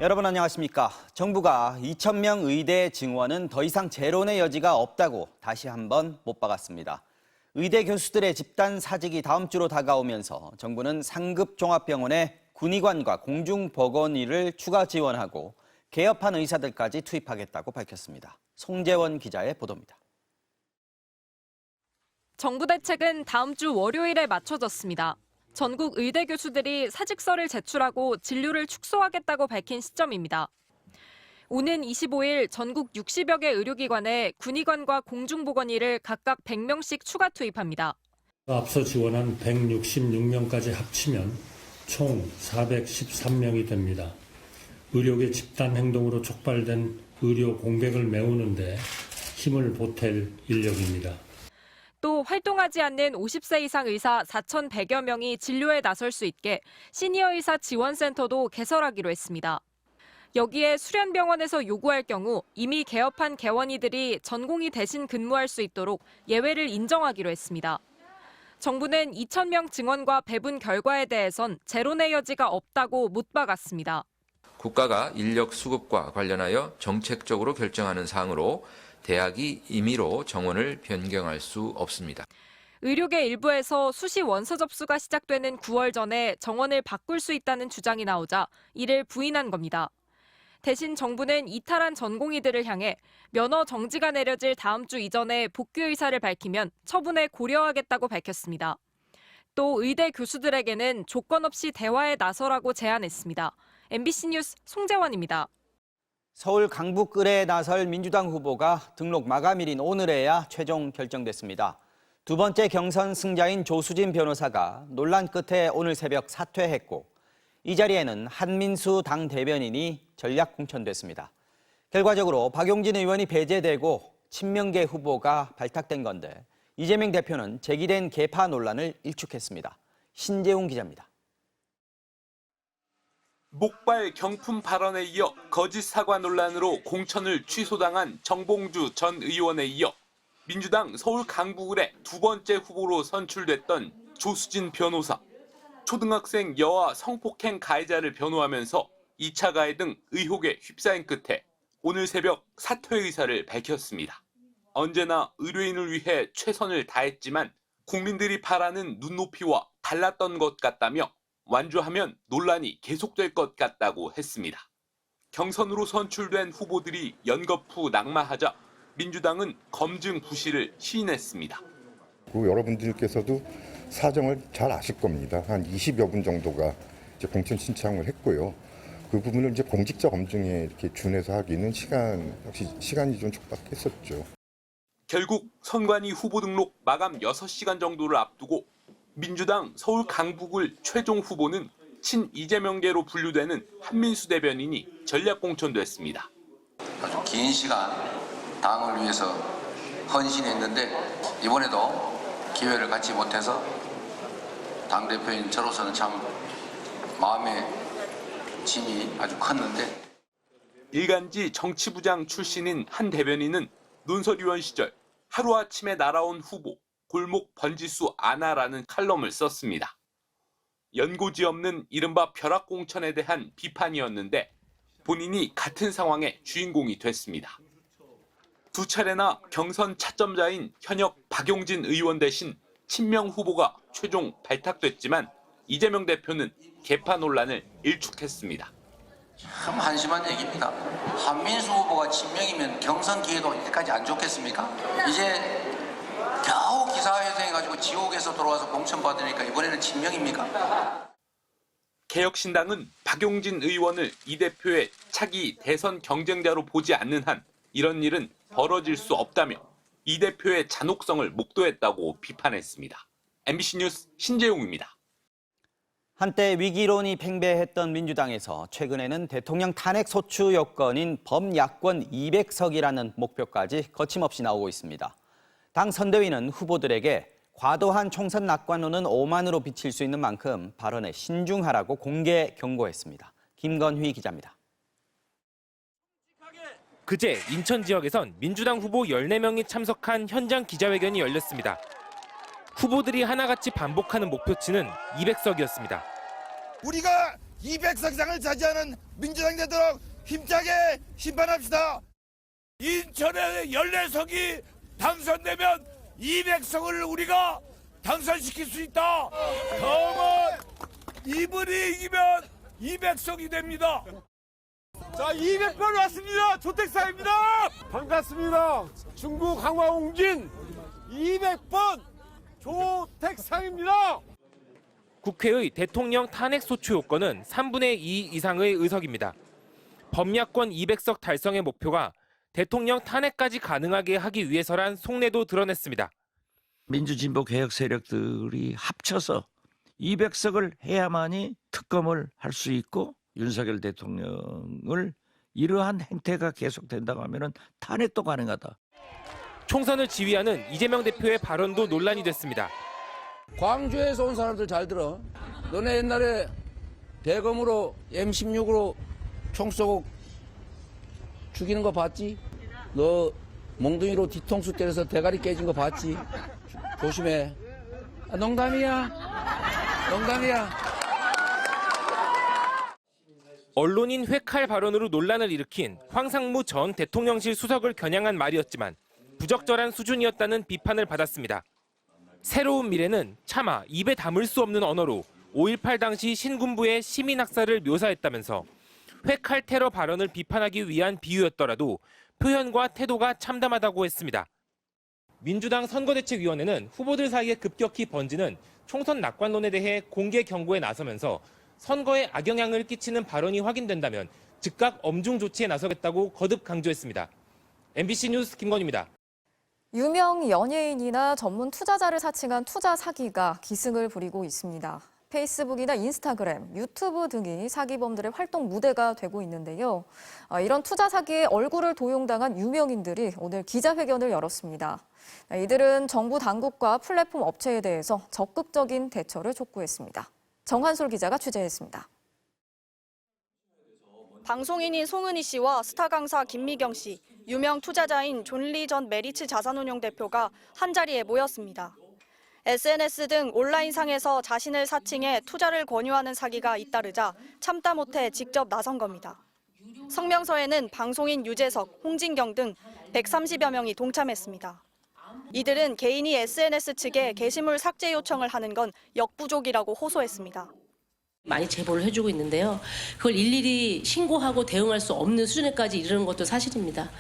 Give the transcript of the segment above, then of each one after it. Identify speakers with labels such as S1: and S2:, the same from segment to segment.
S1: 여러분 안녕하십니까. 정부가 2,000명 의대 증원은 더 이상 재론의 여지가 없다고 다시 한번 못 박았습니다. 의대 교수들의 집단 사직이 다음 주로 다가오면서 정부는 상급 종합병원에 군의관과 공중보건의를 추가 지원하고 개업한 의사들까지 투입하겠다고 밝혔습니다. 송재원 기자의 보도입니다.
S2: 정부 대책은 다음 주 월요일에 맞춰졌습니다. 전국 의대 교수들이 사직서를 제출하고 진료를 축소하겠다고 밝힌 시점입니다. 오는 25일 전국 60여 개 의료기관에 군의관과 공중보건의를 각각 100명씩 추가 투입합니다.
S3: 앞서 지원한 166명까지 합치면 총 413명이 됩니다. 의료계 집단 행동으로 촉발된 의료 공백을 메우는데 힘을 보탤 인력입니다.
S2: 또 활동하지 않는 50세 이상 의사 4,100여 명이 진료에 나설 수 있게 시니어 의사 지원센터도 개설하기로 했습니다. 여기에 수련병원에서 요구할 경우 이미 개업한 개원의들이 전공의 대신 근무할 수 있도록 예외를 인정하기로 했습니다. 정부는 2,000명 증원과 배분 결과에 대해선 재론의 여지가 없다고 못 박았습니다.
S4: 국가가 인력 수급과 관련하여 정책적으로 결정하는 사항으로 대학이 임의로 정원을 변경할 수 없습니다.
S2: 의료계 일부에서 수시 원서 접수가 시작되는 9월 전에 정원을 바꿀 수 있다는 주장이 나오자 이를 부인한 겁니다. 대신 정부는 이탈한 전공의들을 향해 면허 정지가 내려질 다음 주 이전에 복귀 의사를 밝히면 처분에 고려하겠다고 밝혔습니다. 또 의대 교수들에게는 조건 없이 대화에 나서라고 제안했습니다. MBC 뉴스 송재원입니다.
S1: 서울 강북을에 나설 민주당 후보가 등록 마감일인 오늘에야 최종 결정됐습니다. 두 번째 경선 승자인 조수진 변호사가 논란 끝에 오늘 새벽 사퇴했고 이 자리에는 한민수 당 대변인이 전략 공천됐습니다. 결과적으로 박용진 의원이 배제되고 친명계 후보가 발탁된 건데 이재명 대표는 제기된 계파 논란을 일축했습니다. 신재웅 기자입니다.
S5: 목발 경품 발언에 이어 거짓 사과 논란으로 공천을 취소당한 정봉주 전 의원에 이어 민주당 서울 강북을의 두 번째 후보로 선출됐던 조수진 변호사. 초등학생 여아 성폭행 가해자를 변호하면서 2차 가해 등 의혹에 휩싸인 끝에 오늘 새벽 사퇴 의사를 밝혔습니다. 언제나 의료인을 위해 최선을 다했지만 국민들이 바라는 눈높이와 달랐던 것 같다며 완주하면 논란이 계속될 것 같다고 했습니다. 경선으로 선출된 후보들이 연거푸 낙마하자 민주당은 검증 부실을 시인했습니다.
S6: 여러분들께서도 사정을 잘 아실 겁니다. 한 20여 분 정도가 이제 공천 신청을 했고요. 그 부분을 이제 공직자 검증에 이렇게 준해서 하기는 시간이 좀 촉박했었죠.
S5: 결국 선관위 후보 등록 마감 6시간 정도를 앞두고 민주당 서울 강북을 최종 후보는 친 이재명계로 분류되는 한민수 대변인이 전략 공천됐습니다.
S7: 아주 긴 시간 당을 위해서 헌신했는데 이번에도 기회를 갖지 못해서 당대표인 저로서는 참 마음의 짐이 아주 컸는데
S5: 일간지 정치부장 출신인 한 대변인은 논설위원 시절 하루아침에 날아온 후보 골목 번지수 아나라는 칼럼을 썼습니다. 연고지 없는 이른바 벼락공천에 대한 비판이었는데 본인이 같은 상황의 주인공이 됐습니다. 두 차례나 경선 차점자인 현역 박용진 의원 대신 친명 후보가 최종 발탁됐지만 이재명 대표는 계파 논란을 일축했습니다.
S7: 참 한심한 얘기입니다. 한민수 후보가 친명이면 경선 기회도 이때까지 안 좋겠습니까? 이제 겨우 기사회생해가지고 지옥에서 돌아와서 공천받으니까 이번에는 친명입니까?
S5: 개혁신당은 박용진 의원을 이 대표의 차기 대선 경쟁자로 보지 않는 한 이런 일은 벌어질 수 없다며 이 대표의 잔혹성을 목도했다고 비판했습니다. MBC 뉴스 신재웅입니다.
S1: 한때 위기론이 팽배했던 민주당에서 최근에는 대통령 탄핵 소추 요건인 범야권 200석이라는 목표까지 거침없이 나오고 있습니다. 당 선대위는 후보들에게 과도한 총선 낙관론은 오만으로 비칠 수 있는 만큼 발언에 신중하라고 공개 경고했습니다. 김건휘 기자입니다.
S8: 그제 인천 지역에선 민주당 후보 14명이 참석한 현장 기자회견이 열렸습니다. 후보들이 하나같이 반복하는 목표치는 200석이었습니다.
S9: 우리가 200석 이상을 차지하는 민주당이 되도록 힘차게 심판합시다. 인천에 14석이 당선되면 200석을 우리가 당선시킬 수 있다. 다음은 이분이 이기면 200석이 됩니다. 자, 200번 왔습니다. 조택사입니다. 반갑습니다. 중구 강화홍진 200번 조택상입니다.
S8: 국회의 대통령 탄핵 소추 요건은 3분의 2 이상의 의석입니다. 범야권 200석 달성의 목표가 대통령 탄핵까지 가능하게 하기 위해서란 속내도 드러냈습니다.
S10: 민주진보 개혁 세력들이 합쳐서 200석을 해야만이 특검을 할 수 있고 윤석열 대통령을 이러한 행태가 계속된다고 하면 탄핵도 가능하다.
S8: 총선을 지휘하는 이재명 대표의 발언도 논란이 됐습니다.
S11: 광주에서 온 사람들 잘 들어. 너네 옛날에 대검으로 M16으로 총 쏘고 죽이는 거 봤지? 너 몽둥이로 뒤통수 때려서 대가리 깨진 거 봤지? 조심해. 아, 농담이야. 농담이야.
S8: 언론인 회칼 발언으로 논란을 일으킨 황상무 전 대통령실 수석을 겨냥한 말이었지만 부적절한 수준이었다는 비판을 받았습니다. 새로운 미래는 차마 입에 담을 수 없는 언어로 5.18 당시 신군부의 시민학살을 묘사했다면서 회칼 테러 발언을 비판하기 위한 비유였더라도 표현과 태도가 참담하다고 했습니다. 민주당 선거대책위원회는 후보들 사이에 급격히 번지는 총선 낙관론에 대해 공개 경고에 나서면서 선거에 악영향을 끼치는 발언이 확인된다면 즉각 엄중 조치에 나서겠다고 거듭 강조했습니다. MBC 뉴스 김건희입니다.
S12: 유명 연예인이나 전문 투자자를 사칭한 투자 사기가 기승을 부리고 있습니다. 페이스북이나 인스타그램, 유튜브 등이 사기범들의 활동 무대가 되고 있는데요. 이런 투자 사기에 얼굴을 도용당한 유명인들이 오늘 기자회견을 열었습니다. 이들은 정부 당국과 플랫폼 업체에 대해서 적극적인 대처를 촉구했습니다. 정한솔 기자가 취재했습니다.
S13: 방송인인 송은희 씨와 스타 강사 김미경 씨, 유명 투자자인 존 리 전 메리츠 자산운용 대표가 한자리에 모였습니다. SNS 등 온라인상에서 자신을 사칭해 투자를 권유하는 사기가 잇따르자 참다 못해 직접 나선 겁니다. 성명서에는 방송인 유재석, 홍진경 등 130여 명이 동참했습니다. 이들은 개인이 SNS 측에 게시물 삭제 요청을 하는 건 역부족이라고 호소했습니다.
S14: 많이 제보를 해주고 있는데요. 그걸 일일이 신고하고 대응할 수 없는 수준에까지 이르는 것도 사실입니다.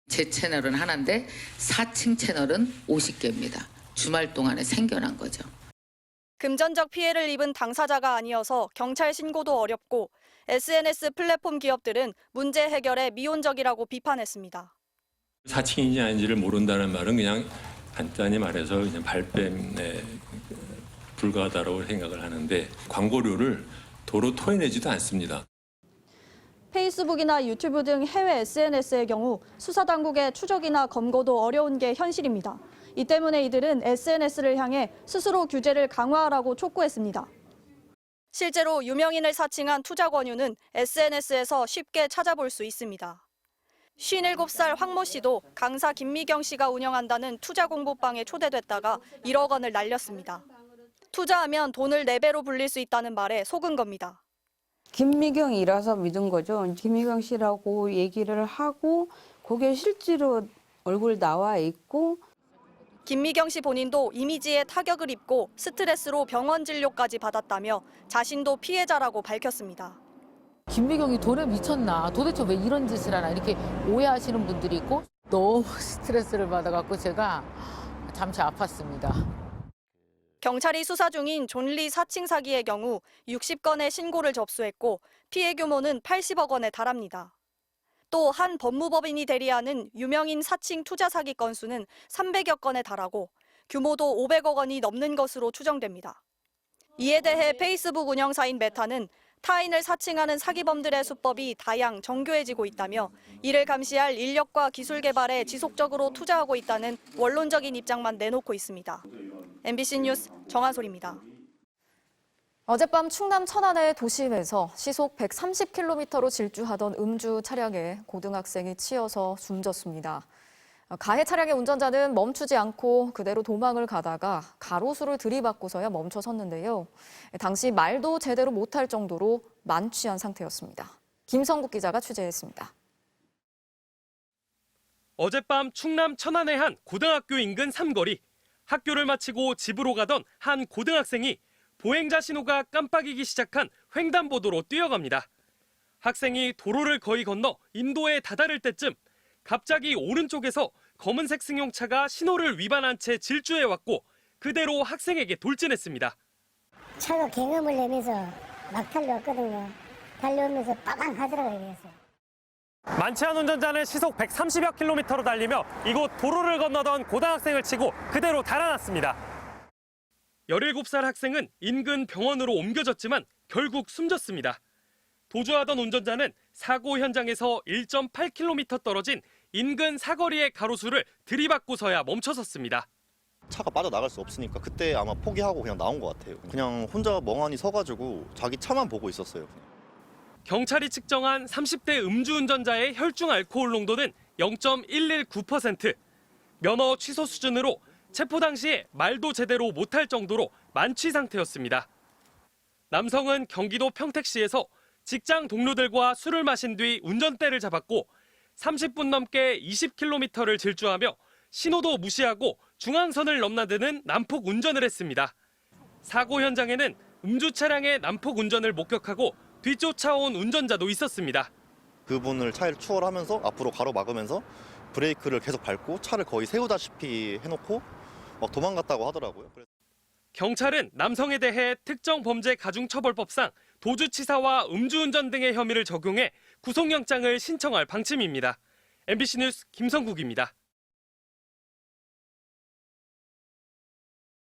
S15: 제 채널은 하나인데 사칭 채널은 50개입니다. 주말 동안에 생겨난 거죠.
S13: 금전적 피해를 입은 당사자가 아니어서 경찰 신고도 어렵고 SNS 플랫폼 기업들은 문제 해결에 미온적이라고 비판했습니다.
S16: 사칭인지 아닌지를 모른다는 말은 그냥 간단히 말해서 그냥 발뺌에 불과하다고 생각을 하는데 광고료를 도로 토해내지도 않습니다.
S13: 페이스북이나 유튜브 등 해외 SNS의 경우 수사당국의 추적이나 검거도 어려운 게 현실입니다. 이 때문에 이들은 SNS를 향해 스스로 규제를 강화하라고 촉구했습니다. 실제로 유명인을 사칭한 투자 권유는 SNS에서 쉽게 찾아볼 수 있습니다. 57살 황모 씨도 강사 김미경 씨가 운영한다는 투자 공부방에 초대됐다가 1억 원을 날렸습니다. 투자하면 돈을 4배로 불릴 수 있다는 말에 속은 겁니다.
S17: 김미경이라서 믿은 거죠. 김미경 씨라고 얘기를 하고 그게 실제로 얼굴 나와 있고.
S13: 김미경 씨 본인도 이미지에 타격을 입고 스트레스로 병원 진료까지 받았다며 자신도 피해자라고 밝혔습니다.
S18: 김미경이 돈에 미쳤나? 도대체 왜 이런 짓을 하나? 이렇게 오해하시는 분들이 있고 너무 스트레스를 받아갖고 제가 잠시 아팠습니다.
S13: 경찰이 수사 중인 존 리 사칭 사기의 경우 60건의 신고를 접수했고 피해 규모는 80억 원에 달합니다. 또 한 법무법인이 대리하는 유명인 사칭 투자 사기 건수는 300여 건에 달하고 규모도 500억 원이 넘는 것으로 추정됩니다. 이에 대해 페이스북 운영사인 메타는 타인을 사칭하는 사기범들의 수법이 다양 정교해지고 있다며 이를 감시할 인력과 기술 개발에 지속적으로 투자하고 있다는 원론적인 입장만 내놓고 있습니다. MBC 뉴스 정한솔입니다.
S12: 어젯밤 충남 천안의 도심에서 시속 130km로 질주하던 음주 차량에 고등학생이 치여서 숨졌습니다. 가해 차량의 운전자는 멈추지 않고 그대로 도망을 가다가 가로수를 들이받고서야 멈춰섰는데요. 당시 말도 제대로 못할 정도로 만취한 상태였습니다. 김성국 기자가 취재했습니다.
S19: 어젯밤 충남 천안의 한 고등학교 인근 삼거리. 학교를 마치고 집으로 가던 한 고등학생이 보행자 신호가 깜빡이기 시작한 횡단보도로 뛰어갑니다. 학생이 도로를 거의 건너 인도에 다다를 때쯤 갑자기 오른쪽에서 검은색 승용차가 신호를 위반한 채 질주해왔고 그대로 학생에게 돌진했습니다.
S20: 차가 경험을 내면서 막 달려왔거든요. 달려오면서 빠방 하더라고요. 그래서.
S19: 만취한 운전자는 시속 130여 킬로미터로 달리며 이곳 도로를 건너던 고등학생을 치고 그대로 달아났습니다. 17살 학생은 인근 병원으로 옮겨졌지만 결국 숨졌습니다. 도주하던 운전자는 사고 현장에서 1.8km 떨어진 인근 사거리의 가로수를 들이받고서야 멈춰섰습니다.
S21: 차가 빠져나갈 수 없으니까 그때 아마 포기하고 그냥 나온 것 같아요. 그냥 혼자 멍하니 서가지고 자기 차만 보고 있었어요.
S19: 경찰이 측정한 30대 음주운전자의 혈중 알코올 농도는 0.119%. 면허 취소 수준으로 체포 당시에 말도 제대로 못할 정도로 만취 상태였습니다. 남성은 경기도 평택시에서 직장 동료들과 술을 마신 뒤 운전대를 잡았고 30분 넘게 20km를 질주하며 신호도 무시하고 중앙선을 넘나드는 난폭 운전을 했습니다. 사고 현장에는 음주 차량의 난폭 운전을 목격하고 뒤쫓아온 운전자도 있었습니다.
S21: 그분을 차를 추월하면서 앞으로 가로막으면서 브레이크를 계속 밟고 차를 거의 세우다시피 해놓고 막 도망갔다고 하더라고요.
S19: 경찰은 남성에 대해 특정범죄가중처벌법상 도주치사와 음주운전 등의 혐의를 적용해 구속영장을 신청할 방침입니다. MBC 뉴스 김성국입니다.